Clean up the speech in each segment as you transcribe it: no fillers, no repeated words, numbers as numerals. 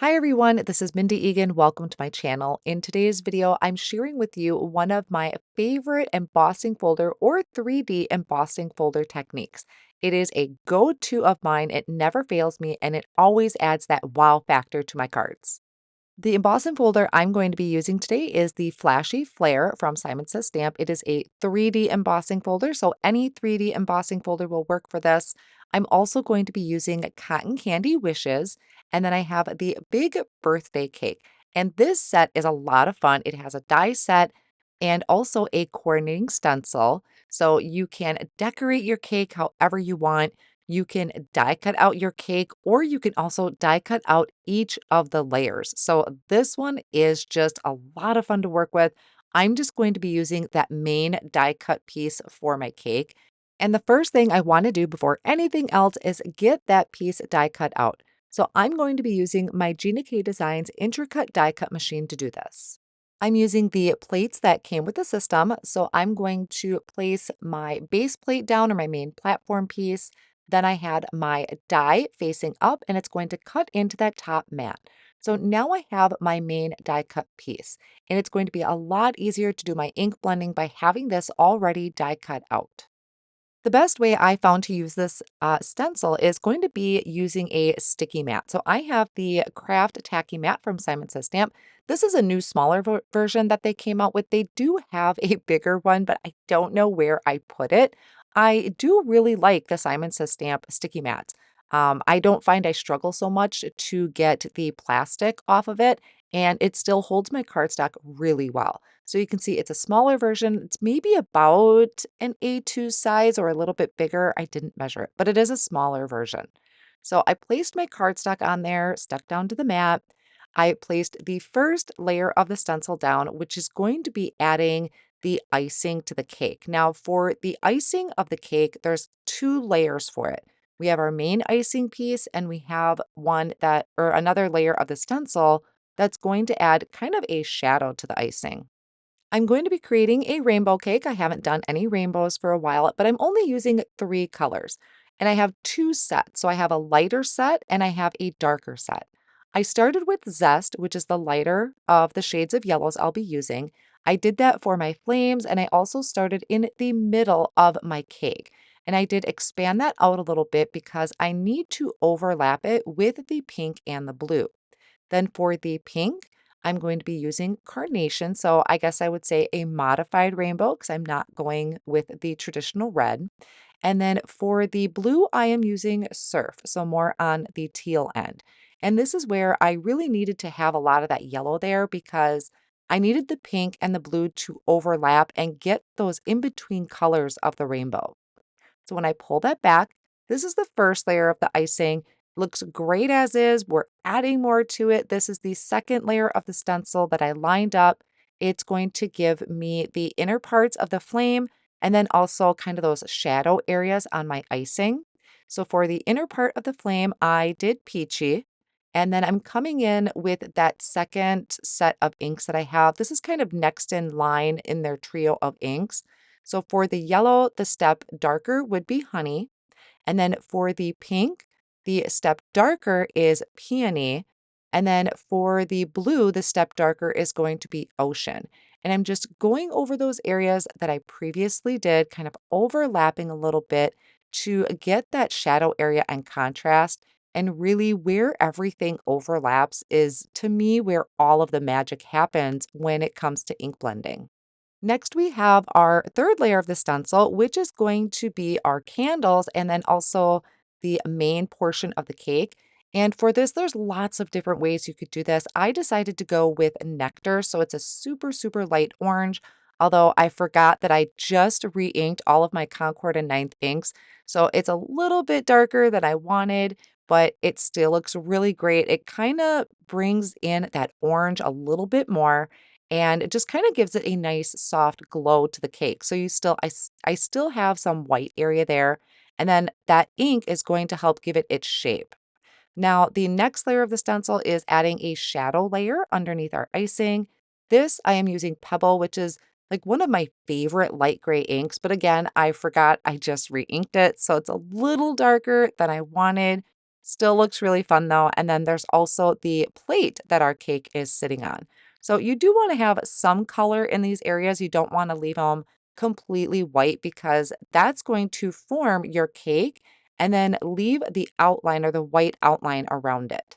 Hi everyone, this is Mindy Eggen. Welcome to my channel. In today's video, I'm sharing with you one of my favorite embossing folder or 3D embossing folder techniques. It is a go-to of mine. It never fails me and it always adds that wow factor to my cards. The embossing folder I'm going to be using today is the Flashy Flair from Simon Says Stamp. It is a 3D embossing folder, so any 3D embossing folder will work for this. I'm also going to be using Cotton Candy Wishes, and then I have the Big Birthday Cake. And this set is a lot of fun. It has a die set and also a coordinating stencil, so you can decorate your cake however you want. You can die cut out your cake, or you can also die cut out each of the layers. So this one is just a lot of fun to work with. I'm just going to be using that main die cut piece for my cake. And the first thing I want to do before anything else is get that piece die cut out. So I'm going to be using my Gina K Designs Intri-Cut Die Cut Machine to do this. I'm using the plates that came with the system, so I'm going to place my base plate down or my main platform piece. Then I had my die facing up and it's going to cut into that top mat. So now I have my main die cut piece and it's going to be a lot easier to do my ink blending by having this already die cut out. The best way I found to use this stencil is going to be using a sticky mat. So I have the Craft Tacky Mat from Simon Says Stamp. This is a new smaller version that they came out with. They do have a bigger one, but I don't know where I put it. I do really like the Simon Says Stamp sticky mats. I don't find I struggle so much to get the plastic off of it, and it still holds my cardstock really well. So you can see it's a smaller version. It's maybe about an A2 size or a little bit bigger. I didn't measure it, but it is a smaller version. So I placed my cardstock on there, stuck down to the mat. I placed the first layer of the stencil down, which is going to be adding the icing to the cake. Now, for the icing of the cake, there's two layers for it. We have our main icing piece, and we have another layer of the stencil that's going to add kind of a shadow to the icing. I'm going to be creating a rainbow cake. I haven't done any rainbows for a while, but I'm only using 3 colors. And I have 2 sets. So I have a lighter set and I have a darker set. I started with Zest, which is the lighter of the shades of yellows I'll be using. I did that for my flames, and I also started in the middle of my cake. And I did expand that out a little bit because I need to overlap it with the pink and the blue. Then for the pink, I'm going to be using carnation. So I guess I would say a modified rainbow because I'm not going with the traditional red. And then for the blue, I am using surf, so more on the teal end. And this is where I really needed to have a lot of that yellow there because I needed the pink and the blue to overlap and get those in between colors of the rainbow. So when I pull that back, this is the first layer of the icing. Looks great as is. We're adding more to it. This is the second layer of the stencil that I lined up. It's going to give me the inner parts of the flame and then also kind of those shadow areas on my icing. So for the inner part of the flame, I did peachy. And then I'm coming in with that second set of inks that I have. This is kind of next in line in their trio of inks. So for the yellow, the step darker would be honey. And then for the pink, the step darker is peony. And then for the blue, the step darker is going to be ocean. And I'm just going over those areas that I previously did, kind of overlapping a little bit to get that shadow area and contrast. And really, where everything overlaps is, to me, where all of the magic happens when it comes to ink blending. Next, we have our third layer of the stencil, which is going to be our candles and then also the main portion of the cake. And for this, there's lots of different ways you could do this. I decided to go with Nectar, so it's a super, super light orange, although I forgot that I just re-inked all of my Concord and Ninth inks. So it's a little bit darker than I wanted, but it still looks really great. It kind of brings in that orange a little bit more and it just kind of gives it a nice soft glow to the cake. So I still have some white area there, and then that ink is going to help give it its shape. Now, the next layer of the stencil is adding a shadow layer underneath our icing. This I am using Pebble, which is like one of my favorite light gray inks, but again, I forgot I just re-inked it, so it's a little darker than I wanted. Still looks really fun though. And then there's also the plate that our cake is sitting on. So you do want to have some color in these areas. You don't want to leave them completely white because that's going to form your cake and then leave the outline or the white outline around it.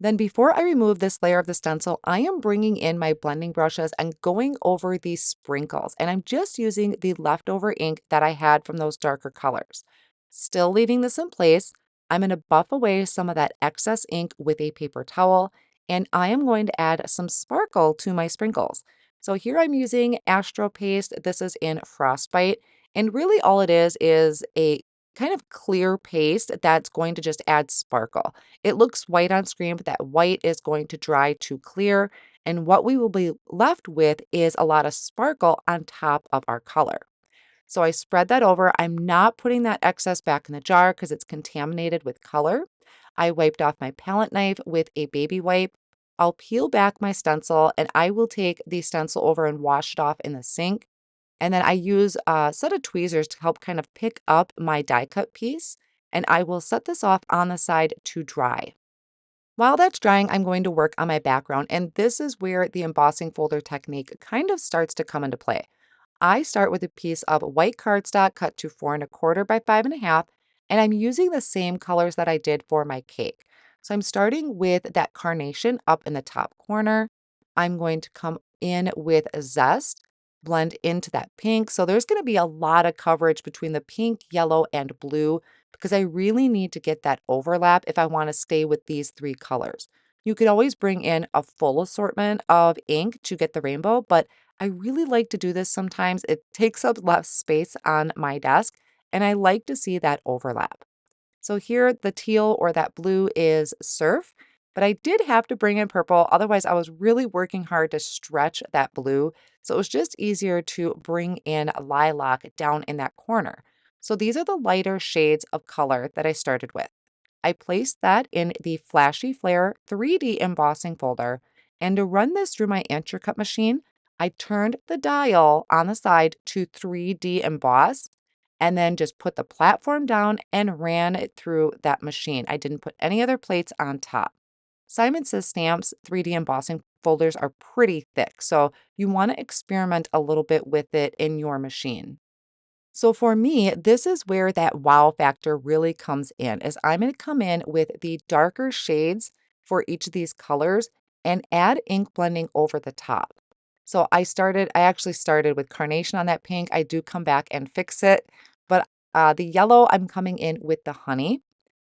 Then before I remove this layer of the stencil, I am bringing in my blending brushes and going over these sprinkles. And I'm just using the leftover ink that I had from those darker colors. Still leaving this in place, I'm going to buff away some of that excess ink with a paper towel, and I am going to add some sparkle to my sprinkles. So here I'm using Astro paste. This is in Frostbite, and really all it is a kind of clear paste that's going to just add sparkle. It looks white on screen, but that white is going to dry to clear, and what we will be left with is a lot of sparkle on top of our color. So I spread that over. I'm not putting that excess back in the jar because it's contaminated with color. I wiped off my palette knife with a baby wipe. I'll peel back my stencil and I will take the stencil over and wash it off in the sink. And then I use a set of tweezers to help kind of pick up my die cut piece. And I will set this off on the side to dry. While that's drying, I'm going to work on my background. And this is where the embossing folder technique kind of starts to come into play. I start with a piece of white cardstock cut to 4¼ by 5½, and I'm using the same colors that I did for my cake. So I'm starting with that carnation up in the top corner. I'm going to come in with a zest, blend into that pink. So there's going to be a lot of coverage between the pink, yellow, and blue because I really need to get that overlap if I want to stay with these three colors. You could always bring in a full assortment of ink to get the rainbow, but I really like to do this sometimes. It takes up less space on my desk, and I like to see that overlap. So here, the teal or that blue is surf, but I did have to bring in purple. Otherwise, I was really working hard to stretch that blue. So it was just easier to bring in lilac down in that corner. So these are the lighter shades of color that I started with. I placed that in the Flashy Flair 3D embossing folder, and to run this through my Intri-Cut machine, I turned the dial on the side to 3D emboss and then just put the platform down and ran it through that machine. I didn't put any other plates on top. Simon Says Stamps 3D embossing folders are pretty thick, so you want to experiment a little bit with it in your machine. So for me, this is where that wow factor really comes in, is I'm going to come in with the darker shades for each of these colors and add ink blending over the top. So I actually started with carnation on that pink. I do come back and fix it, but the yellow, I'm coming in with the honey.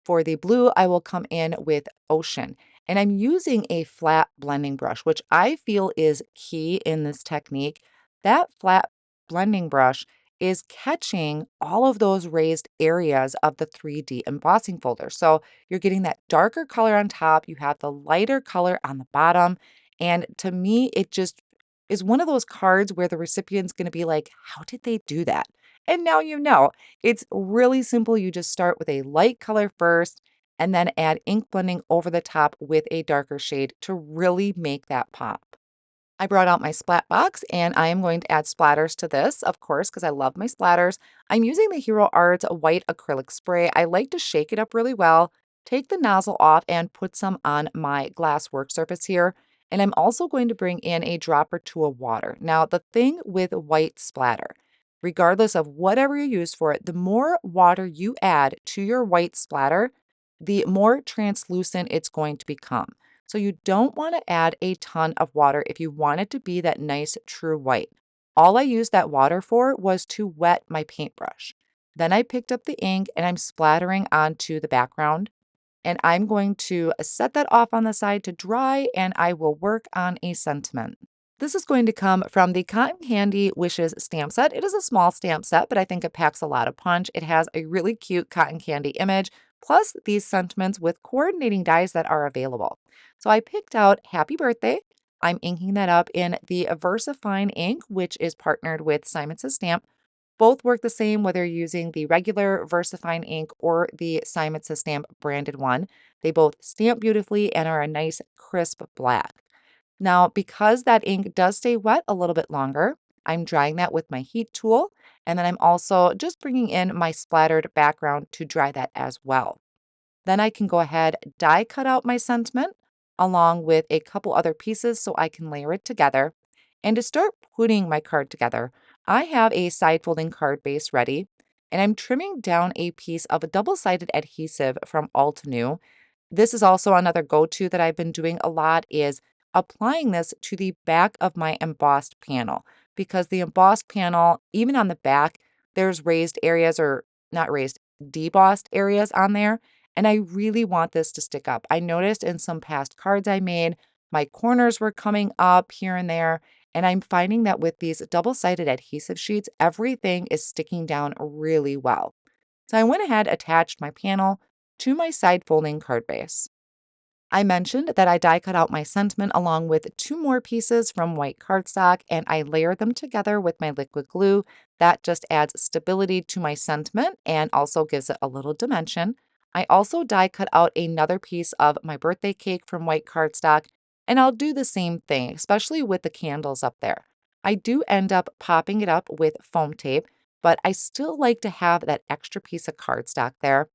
For the blue, I will come in with Ocean. And I'm using a flat blending brush, which I feel is key in this technique. That flat blending brush is catching all of those raised areas of the 3D embossing folder. So you're getting that darker color on top, you have the lighter color on the bottom. And to me, it just is one of those cards where the recipient's going to be like, how did they do that? And now you know. It's really simple. You just start with a light color first and then add ink blending over the top with a darker shade to really make that pop. I brought out my splat box and I am going to add splatters to this, of course, because I love my splatters. I'm using the Hero Arts white acrylic spray. I like to shake it up really well, take the nozzle off and put some on my glass work surface here. And I'm also going to bring in a drop or two of water. Now, the thing with white splatter, regardless of whatever you use for it, the more water you add to your white splatter, the more translucent it's going to become. So you don't want to add a ton of water if you want it to be that nice true white. All I used that water for was to wet my paintbrush. Then I picked up the ink and I'm splattering onto the background. And I'm going to set that off on the side to dry and I will work on a sentiment. This is going to come from the Cotton Candy Wishes stamp set. It is a small stamp set, but I think it packs a lot of punch. It has a really cute cotton candy image, plus these sentiments with coordinating dies that are available. So I picked out Happy Birthday. I'm inking that up in the Versafine ink, which is partnered with Simon Says Stamp. Both work the same whether you're using the regular Versafine ink or the Simon Says Stamp branded one. They both stamp beautifully and are a nice crisp black. Now, because that ink does stay wet a little bit longer, I'm drying that with my heat tool, and then I'm also just bringing in my splattered background to dry that as well. Then I can go ahead, die cut out my sentiment along with a couple other pieces so I can layer it together. And to start putting my card together, I have a side folding card base ready, and I'm trimming down a piece of a double-sided adhesive from Altenew. This is also another go-to that I've been doing a lot is applying this to the back of my embossed panel because the embossed panel, even on the back, there's raised areas or not raised, debossed areas on there. And I really want this to stick up. I noticed in some past cards I made, my corners were coming up here and there. And I'm finding that with these double-sided adhesive sheets, everything is sticking down really well. So I went ahead, attached my panel to my side folding card base. I mentioned that I die cut out my sentiment along with two more pieces from white cardstock and I layer them together with my liquid glue. That just adds stability to my sentiment and also gives it a little dimension. I also die cut out another piece of my birthday cake from white cardstock and I'll do the same thing, especially with the candles up there. I do end up popping it up with foam tape, but I still like to have that extra piece of cardstock there.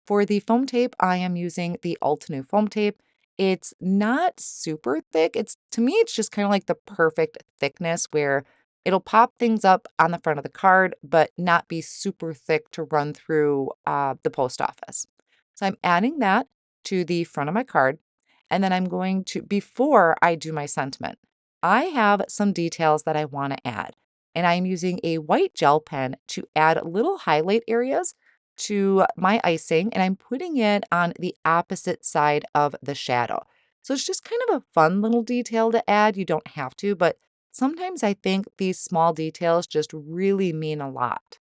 For the foam tape, I am using the Altenew foam tape. It's not super thick. To me, it's just kind of like the perfect thickness where it'll pop things up on the front of the card, but not be super thick to run through the post office. So I'm adding that to the front of my card. And then I'm going to, before I do my sentiment, I have some details that I want to add. And I'm using a white gel pen to add little highlight areas to my icing and I'm putting it on the opposite side of the shadow. So it's just kind of a fun little detail to add. You don't have to, but sometimes I think these small details just really mean a lot.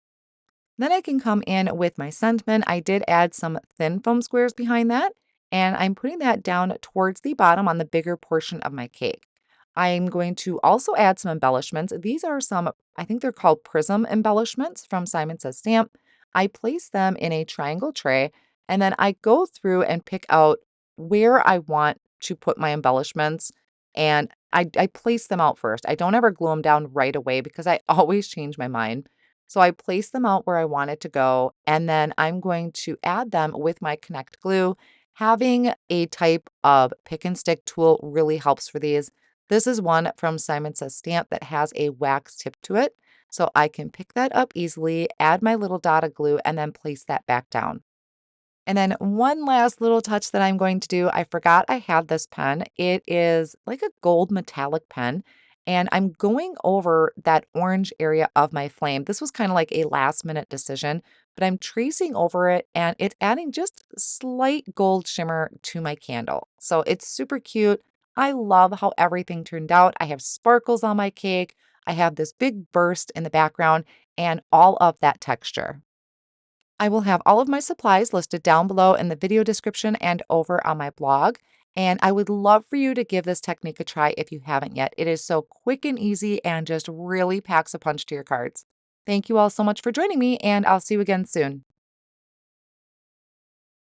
Then I can come in with my sentiment. I did add some thin foam squares behind that, and I'm putting that down towards the bottom on the bigger portion of my cake. I'm going to also add some embellishments. These are some, I think they're called prism embellishments from Simon Says Stamp. I place them in a triangle tray, and then I go through and pick out where I want to put my embellishments, and I place them out first. I don't ever glue them down right away because I always change my mind. So I place them out where I want it to go, and then I'm going to add them with my Connect glue. Having a type of pick and stick tool really helps for these. This is one from Simon Says Stamp that has a wax tip to it. So I can pick that up easily, add my little dot of glue, and then place that back down. And then one last little touch that I'm going to do, I forgot I had this pen. It is like a gold metallic pen, and I'm going over that orange area of my flame. This was kind of like a last minute decision, but I'm tracing over it and it's adding just slight gold shimmer to my candle. So it's super cute. I love how everything turned out. I have sparkles on my cake. I have this big burst in the background and all of that texture. I will have all of my supplies listed down below in the video description and over on my blog. And I would love for you to give this technique a try if you haven't yet. It is so quick and easy and just really packs a punch to your cards. Thank you all so much for joining me, and I'll see you again soon.